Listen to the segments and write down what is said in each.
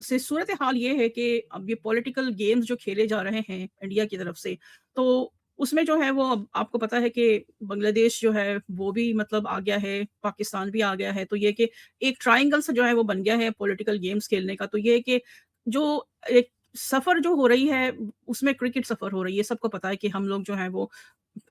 से सूरत हाल ये है कि अब ये पॉलिटिकल गेम्स जो खेले जा रहे हैं इंडिया की तरफ से, तो उसमें जो है वो अब आपको पता है कि बांग्लादेश जो है वो भी मतलब आ गया है, पाकिस्तान भी आ गया है। तो ये कि एक ट्रायंगल सा जो है वो बन गया है पॉलिटिकल गेम्स खेलने का। तो ये है कि जो एक सफ़र जो हो रही है, उसमें क्रिकेट सफ़र हो रही है। सबको पता है कि हम लोग जो हैं वो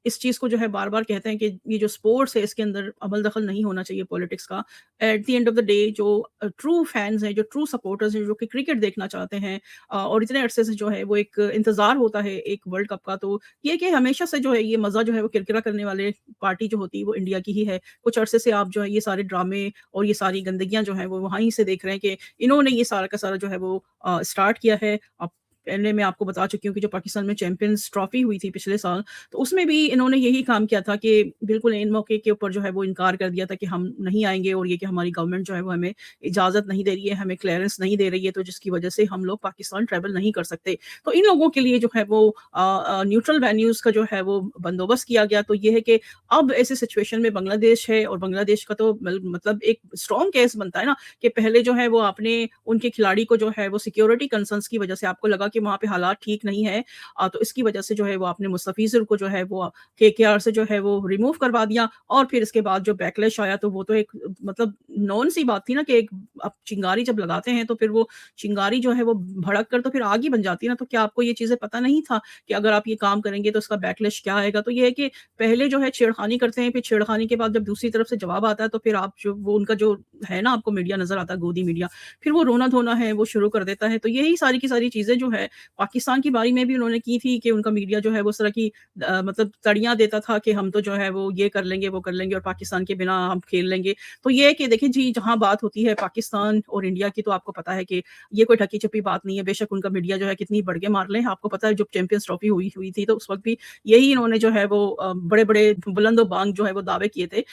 इस चीज़ को जो है बार-बार कहते हैं कि ये जो स्पोर्ट्स है इसके अंदर अमल-दखल नहीं होना चाहिए पॉलिटिक्स का। At the end of the day जो ट्रू फैन्स हैं, जो ट्रू सपोर्टर्स हैं, जो कि क्रिकेट देखना चाहते हैं और इतने अरसे से जो है वो एक इंतज़ार होता है एक वर्ल्ड कप का, तो ये कि हमेशा से जो है ये मज़ा जो है वो किरकिरा करने वाले पार्टी जो होती है वो इंडिया की ही है। कुछ अरसे से आप जो है ये सारे ड्रामे और ये सारी गंदगियाँ जो हैं वो वहीं से देख रहे हैं कि इन्होंने ये सारा का सारा जो है वो स्टार्ट किया है। अब पहले मैं आपको बता चुकी हूँ कि जो पाकिस्तान में चैंपियंस ट्रॉफी हुई थी पिछले साल, तो उसमें भी इन्होंने यही काम किया था कि बिल्कुल ऐन मौके के ऊपर जो है वो इनकार कर दिया था कि हम नहीं आएँगे और ये कि हमारी गवर्नमेंट जो है वो हमें इजाज़त नहीं दे रही है, हमें क्लीयरेंस नहीं दे रही है, तो जिसकी वजह से हम लोग पाकिस्तान ट्रैवल नहीं कर सकते। तो इन लोगों के लिए जो है वो न्यूट्रल वेन्यूज़ का जो है वो बंदोबस्त किया गया। तो ये है कि अब ऐसी सिचुएशन में बांग्लादेश है और बांग्लादेश का तो मतलब एक स्ट्रॉन्ग केस बनता है ना कि पहले जो है वो आपने उनके खिलाड़ी को जो है वो सिक्योरिटी कंसर्न्स की वजह से आपको लगा कि वहाँ पे हालात ठीक नहीं है, तो इसकी वजह से जो है वो आपने मुस्तफ़ीज़ुर को जो है वो केकेआर से जो है वो रिमूव करवा दिया और फिर इसके बाद जो बैकलैश आया तो वो तो एक मतलब नॉन सी बात थी ना कि एक आप चिंगारी जब लगाते हैं तो फिर वो चिंगारी जो है वो भड़क कर तो फिर आग ही बन जाती है ना। तो क्या आपको ये चीज़ें पता नहीं था कि अगर आप ये काम करेंगे तो इसका बैकलैश क्या आएगा? तो ये है कि पहले जो है छेड़खानी करते हैं, फिर छेड़खानी के बाद जब दूसरी तरफ से जवाब आता है तो फिर आप जो वो उनका जो है ना आपको मीडिया नज़र आता है, गोदी मीडिया, फिर वो रोना-धोना है वो शुरू कर देता है। तो यही सारी की सारी चीज़ें जो है पाकिस्तान की बारी में भी उन्होंने की थी कि उनका मीडिया जो है वो उस तरह की मतलब तड़ियाँ देता था कि हम तो जो है वो ये कर लेंगे, वो कर लेंगे और पाकिस्तान के बिना हम खेल लेंगे। तो ये है कि देखिए जी, जहाँ बात होती है पाकिस्तान और इंडिया की तो आपको पता है कि ये कोई ढकी-छुपी बात नहीं है। बेशक उनका मीडिया जो है कितनी बढ़ के मार ले, आपको पता है जब चैंपियंस ट्रॉफी हुई हुई थी तो उस वक़्त भी यही इन्होंने जो है वो बड़े-बड़े बुलंद-ओ-बांग जो है वो दावे किए थे।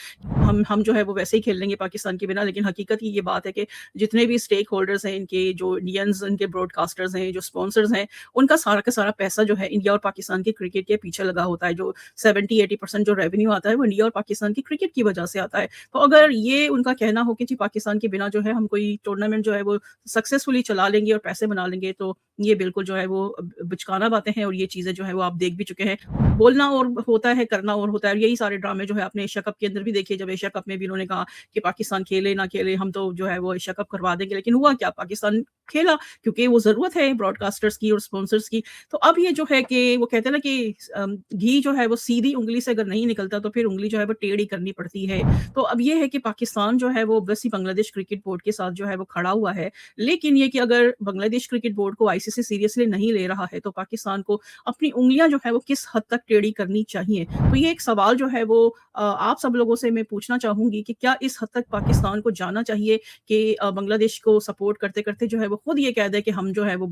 हम जो है वो वैसे ही खेल लेंगे पाकिस्तान के बिना, लेकिन हकीकत ही ये बात है कि जितने भी स्टेक होल्डर्स हैं इनके, जो इंडियंस इनके ब्रॉडकास्टर्स हैं, जो स्पॉन्सर्स हैं, उनका सारा का सारा पैसा जो है इंडिया और पाकिस्तान की क्रिकेट के पीछे लगा होता है। जो 70-80% जो रेवेन्यू आता है वो इंडिया और पाकिस्तान की क्रिकेट की वजह से आता है। तो अगर ये उनका कहना हो कि जी पाकिस्तान के बिना जो है हम कोई टूर्नामेंट जो है वो सक्सेसफुली चला लेंगे और पैसे बना लेंगे, तो ये बिल्कुल जो है वो बचकाना बातें हैं और ये चीज़ें जो है वो आप देख भी चुके हैं। बोलना और होता है, करना और होता है। यही सारे ड्रामे जो है आपने एशिया कप के अंदर भी देखे, जब एशिया कप में भी उन्होंने कहा कि पाकिस्तान खेले ना खेले, हम तो जो है वो एशिया कप करवा देंगे। लेकिन हुआ क्या? पाकिस्तान खेला क्योंकि वो ज़रूरत है ब्रॉडकास्टर्स की और स्पॉन्सर्स की। तो अब ये जो है कि वो कहते हैं ना कि घी जो है वो सीधी उँगली से अगर नहीं निकलता तो फिर उँगली जो है वो टेढ़ी करनी पड़ती है। तो अब ये है कि पाकिस्तान जो है वो ऑब्वियसली बांग्लादेश क्रिकेट बोर्ड के साथ जो है वो खड़ा हुआ है। लेकिन ये कि अगर बांग्लादेश क्रिकेट बोर्ड को आईसीसी सीरियसली नहीं ले रहा है तो पाकिस्तान को अपनी उँगलियाँ जो है वो किस हद तक टेढ़ी करनी चाहिए? तो ये एक सवाल जो है वो आप सब लोगों से मैं पूछना चाहूँगी कि क्या इस हद तक पाकिस्तान को जाना चाहिए कि बांग्लादेश को सपोर्ट करते-करते जो है वो खुद ये कह दे कि हम जो है वो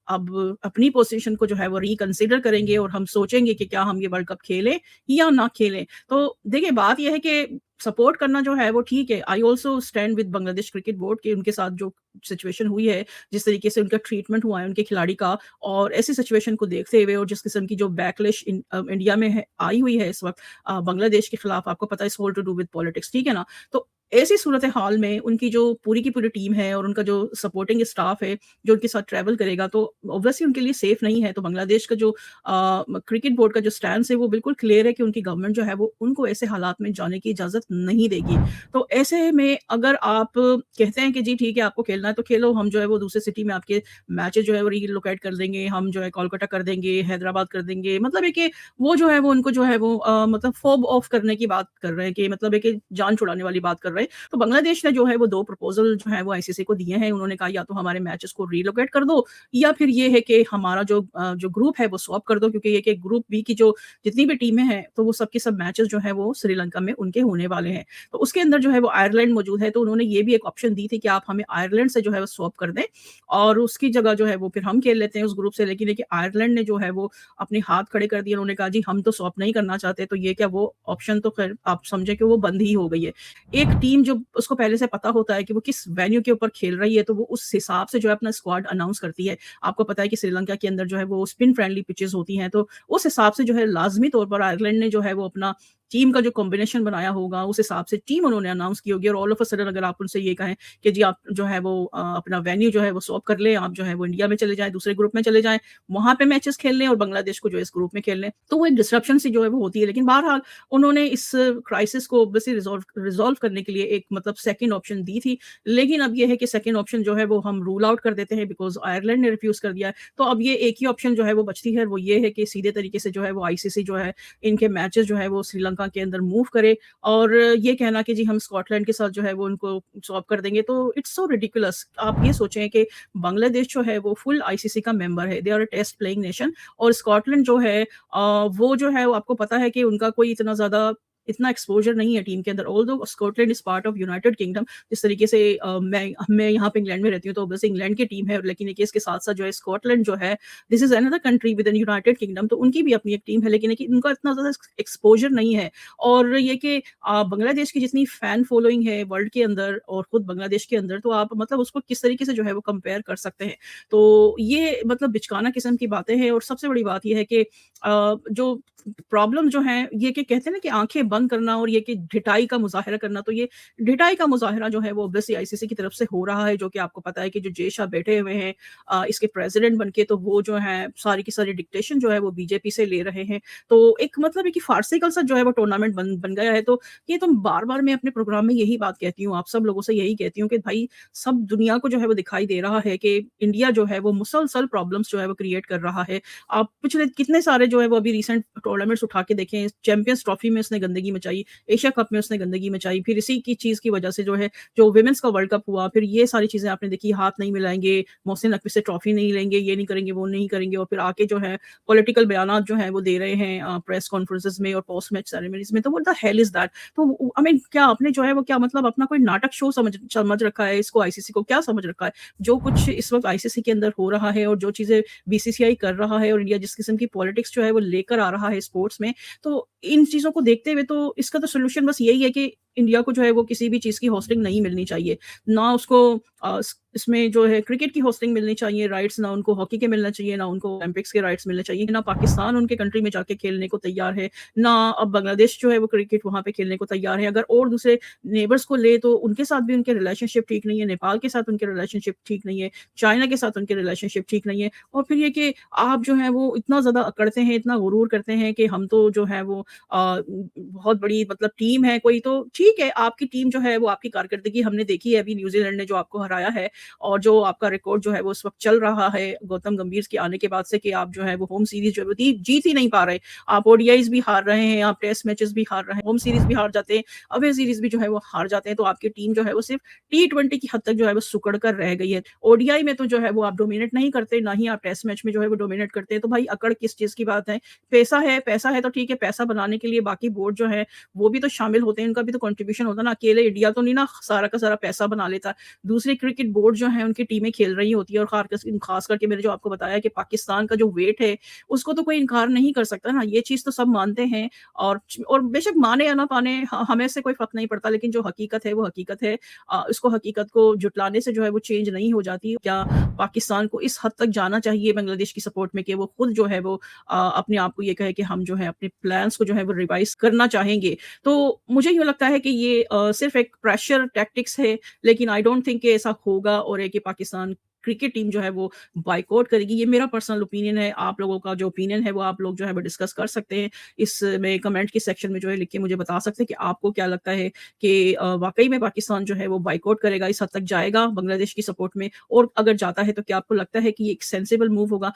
अब अपनी पोज़ीशन को जो है वो रिकंसिडर करेंगे और हम सोचेंगे कि क्या हम ये वर्ल्ड कप खेलें या ना खेलें। तो देखिए बात ये है कि सपोर्ट करना जो है वो ठीक है। I also stand with Bangladesh cricket board कि उनके साथ जो सिचुएशन हुई है, जिस तरीके से उनका ट्रीटमेंट हुआ है उनके खिलाड़ी का और ऐसी सिचुएशन को देखते हुए और जिस किस्म की जो बैकलैश इंडिया में है आई हुई है इस वक़्त बांग्लादेश के खिलाफ, आपको पता है it's all to do with politics, ठीक है ना? तो ऐसी सूरत-ए-हाल में उनकी जो पूरी की पूरी टीम है और उनका जो सपोर्टिंग स्टाफ है, जो उनके साथ ट्रैवल करेगा तो ऑब्वियसली उनके लिए सेफ नहीं है। तो बांग्लादेश का जो क्रिकेट बोर्ड का जो स्टैंस है वो बिल्कुल क्लियर है कि उनकी गवर्नमेंट जो है वो उनको ऐसे हालात में जाने की इजाज़त नहीं देगी। तो ऐसे में अगर आप कहते हैं कि जी ठीक है आपको खेलना है तो खेलो, हम जो है वो दूसरी सिटी में आपके मैचेज़ जो है वो रिलोकेट कर देंगे, हम जो है कोलकाता कर देंगे, हैदराबाद कर देंगे। मतलब है कि वो जो है वो उनको जो है वो मतलब फोब ऑफ करने की बात कर रहे हैं कि मतलब है कि जान छुड़ाने वाली बात कर रहे हैं। तो बांग्लादेश ने जो है वो 2 प्रपोज़ल जो है वो आईसीसी को दिए हैं। उन्होंने कहा या तो हमारे मैचेज़ को रिलोकेट कर दो या फिर ये है कि हमारा जो ग्रुप है वो स्वैप कर दो, क्योंकि ये कि ग्रुप बी की जो जितनी भी टीमें हैं तो वो सब के सब मैचेज़ जो हैं वो श्रीलंका में उनके होने वाले हैं। तो उसके अंदर जो है वो आयरलैंड मौजूद है, तो उन्होंने ये भी एक ऑप्शन दी थी कि आप हमें आयरलैंड से जो है वो स्वैप कर दें और उसकी जगह जो है वो फिर हम खेल लेते हैं उस ग्रुप से। लेकिन देखिए आयरलैंड ने जो है वो अपने हाथ खड़े कर दिए। उन्होंने कहा जी हम तो स्वैप नहीं करना चाहते, तो ये क्या वो ऑप्शन तो ख़ैर आप समझे कि वो बंद ही हो गई है। एक टीम जो उसको पहले से पता होता है कि वो किस वेन्यू के ऊपर खेल रही है, तो वो उस हिसाब से जो है अपना स्क्वाड अनाउंस करती है। आपको पता है कि श्रीलंका के अंदर जो है वो स्पिन फ्रेंडली पिचेज़ होती हैं, तो उस हिसाब से जो है लाज़मी तौर पर आयरलैंड ने जो है वो अपना टीम का जो कॉम्बिनेशन बनाया होगा, उस हिसाब से टीम उन्होंने अनाउंस की होगी और ऑल ऑफ अ सडन अगर आप उनसे ये कहें कि जी आप जो है वो अपना वेन्यू जो है वो स्वैप कर लें, आप जो है वो इंडिया में चले जाएँ, दूसरे ग्रुप में चले जाएँ, वहाँ पे मैचेस खेल लें और बांग्लादेश को जो है इस ग्रुप में खेल लें। तो वो एक डिसरप्शन सी जो है वो होती है। लेकिन बहरहाल उन्होंने इस क्राइसिस को ऑब्वियसली रिज़ॉल्व करने के लिए एक मतलब सेकंड ऑप्शन दी थी। लेकिन अब ये है कि सेकंड ऑप्शन जो है वो हम रूल आउट कर देते हैं बिकॉज़ आयरलैंड ने रिफ्यूज़ कर दिया है। तो अब ये एक ही ऑप्शन जो है वो बचती है, वो ये है कि सीधे तरीके से जो है वो आईसीसी जो है इनके मैचेस जो है वो श्रीलंका के अंदर मूव करे और ये कहना कि जी हम स्कॉटलैंड के साथ जो है वो उनको स्वैप कर देंगे, तो इट्स सो रिडिकुलस। आप ये सोचें कि बांग्लादेश जो है वो फुल आईसीसी का मेंबर है, they are a test playing nation और स्कॉटलैंड जो है वो जो है वो आपको पता है कि उनका कोई इतना एक्सपोज़र नहीं है टीम के अंदर। Although Scotland is part of United kingdom जिस तरीके से मैं यहाँ पे इंग्लैंड में रहती हूँ, तो ऑब्वियसली इंग्लैंड की टीम है, लेकिन देखिए इसके साथ-साथ जो है स्कॉटलैंड जो है, this is another country with in United kingdom, तो उनकी भी अपनी एक टीम है, लेकिन उनका इतना ज़्यादा एक्सपोज़र नहीं है। और ये कि बांग्लादेश की जितनी फैन फॉलोइंग है वर्ल्ड के अंदर और खुद बांग्लादेश के अंदर, तो आप मतलब उसको किस तरीके से जो है वो कंपेयर कर सकते हैं। तो ये मतलब बिचकाना किस्म की बातें हैं और सबसे बड़ी बात ये है कि जो प्रॉब्लम जो है ये कि कहते हैं ना कि आँखें बंद करना और ये कि ढिठाई का मुज़ाहिरा करना, तो ये ढिठाई का मुज़ाहिरा जो है वो ऑब्वियसली आईसीसी की तरफ से हो रहा है, जो कि आपको पता है कि जो जे शाह बैठे हुए हैं इसके प्रेज़िडेंट बन के, तो वो जो है सारी की सारी डिक्टेशन जो है वो बीजेपी से ले रहे हैं। तो एक मतलब है कि फार्सिकल सा जो है वो टूर्नामेंट बन बन गया है। तो ये तो बार-बार मैं अपने प्रोग्राम में यही बात कहती हूँ, आप सब लोगों से यही कहती हूँ कि भाई सब दुनिया को जो है वो दिखाई दे रहा है कि इंडिया जो है वो मुसलसल प्रॉब्लम्स जो है वो क्रिएट कर रहा है। आप पिछले कितने सारे जो है वो अभी रिसेंट टूर्नामेंट्स उठा के देखें, चैंपियंस ट्रॉफी में उसने गंदगी मचाई, एशिया कप में उसने गंदगी मचाई, फिर इसी की चीज़ की वजह से जो है, जो वुमेन्स का वर्ल्ड कप हुआ, फिर ये सारी चीज़ें आपने देखी, हाथ नहीं मिलाएँगे, मोहसिन नकवी से ट्रॉफी नहीं लेंगे, ये नहीं करेंगे, वो नहीं करेंगे और फिर आके जो है पॉलिटिकल बयानात जो हैं वो दे रहे हैं प्रेस कॉन्फ्रेंसेस में और पोस्ट मैच सेरेमनीज़ में, तो what the hell is that? तो आई मीन क्या आपने जो है वो क्या मतलब अपना कोई नाटक शो समझ समझ रखा है इसको, आईसीसी को क्या समझ रखा है? जो कुछ इस वक़्त आईसीसी के अंदर हो रहा है और जो चीज़ें बीसीसीआई कर रहा है और इंडिया जिस किस्म की पॉलिटिक्स जो है वो लेकर आ रहा है स्पोर्ट्स में, तो इन चीज़ों को देखते हुए तो इसका तो सॉल्यूशन बस यही है कि इंडिया को जो है वो किसी भी चीज़ की होस्टिंग नहीं मिलनी चाहिए। ना उसको इसमें जो है क्रिकेट की होस्टिंग मिलनी चाहिए राइट्स, ना उनको हॉकी के मिलना चाहिए, ना उनको ओलंपिक्स के राइट्स मिलने चाहिए, ना पाकिस्तान उनके कंट्री में जाके खेलने को तैयार है, ना अब बांग्लादेश जो है वो क्रिकेट वहाँ पे खेलने को तैयार है। अगर और दूसरे नेबर्स को ले तो उनके साथ भी उनके रिलेशनशिप ठीक नहीं है, नेपाल के साथ उनके रिलेशनशिप ठीक नहीं है, चाइना के साथ उनके रिलेशनशिप ठीक नहीं है और फिर ये कि आप जो है वो इतना ज़्यादा अकड़ते हैं, इतना गुरूर करते हैं कि हम तो जो है वो बहुत बड़ी मतलब टीम है कोई, तो ठीक है, आपकी टीम जो है वो आपकी कारकर्दगी हमने देखी है अभी न्यूज़ीलैंड ने जो आपको हराया है और जो आपका रिकॉर्ड जो है वो इस वक़्त चल रहा है गौतम गंभीर के आने के बाद से कि आप जो है वो होम सीरीज़ जो है वो जीत ही नहीं पा रहे। आप ओडीआईज़ भी हार रहे हैं, आप टेस्ट मैचेज़ भी हार रहे हैं, होम सीरीज़ भी हार जाते हैं, अवे सीरीज़ भी जो है वो हार जाते हैं, तो आपकी टीम जो है वो सिर्फ़ टी20 की हद तक जो है वो सुकड़ कर रह गई है। ओडीआई में तो जो है वो आप डोमिनेट नहीं करते, ना ही आप टेस्ट मैच में जो है वो डोमिनेट करते हैं, तो भाई अकड़ किस चीज़ की बात है? पैसा है तो ठीक है, पैसा बनाने के लिए बाकी बोर्ड जो है वो भी तो शामिल होते हैं, उनका भी तो कंट्रीब्यूशन होता है ना, अकेले इंडिया तो नहीं ना सारा का सारा पैसा बना लेता। दूसरे क्रिकेट बोर्ड जो है उनकी टीमें खेल रही होती है और ख़ास करके मैंने जो आपको बताया कि पाकिस्तान का जो वेट है, उसको तो कोई इनकार नहीं कर सकता ना, ये चीज़ तो सब मानते हैं और बेशक माने या ना माने हमें से कोई फ़र्क नहीं पड़ता, लेकिन जो हकीकत है वो हकीकत है। उसको हकीकत को जुटलाने से जो है वो चेंज नहीं हो जाती। क्या पाकिस्तान को इस हद तक जाना चाहिए बांग्लादेश की सपोर्ट में कि वो खुद जो है वो अपने आप को ये कहे कि हम जो है अपने प्लान्स को जो है वो रिवाइज़ करना चाहेंगे। तो मुझे यूँ लगता है कि ये सिर्फ़ एक प्रेशर टैक्टिक्स है, लेकिन आई डोंट थिंक कि ऐसा होगा और है कि पाकिस्तान क्रिकेट टीम जो है वो बॉयकॉट करेगी। ये मेरा पर्सनल ओपिनियन है, आप लोगों का जो ओपिनियन है वो आप लोग जो है वो डिस्कस कर सकते हैं। इसमें कमेंट के सेक्शन में जो है लिख के मुझे बता सकते हैं कि आपको क्या लगता है कि वाक़ई में पाकिस्तान जो है वो बॉयकॉट करेगा, इस हद तक जाएगा बांग्लादेश की सपोर्ट में और अगर जाता है तो क्या आपको लगता है कि ये एक सेंसिबल मूव होगा?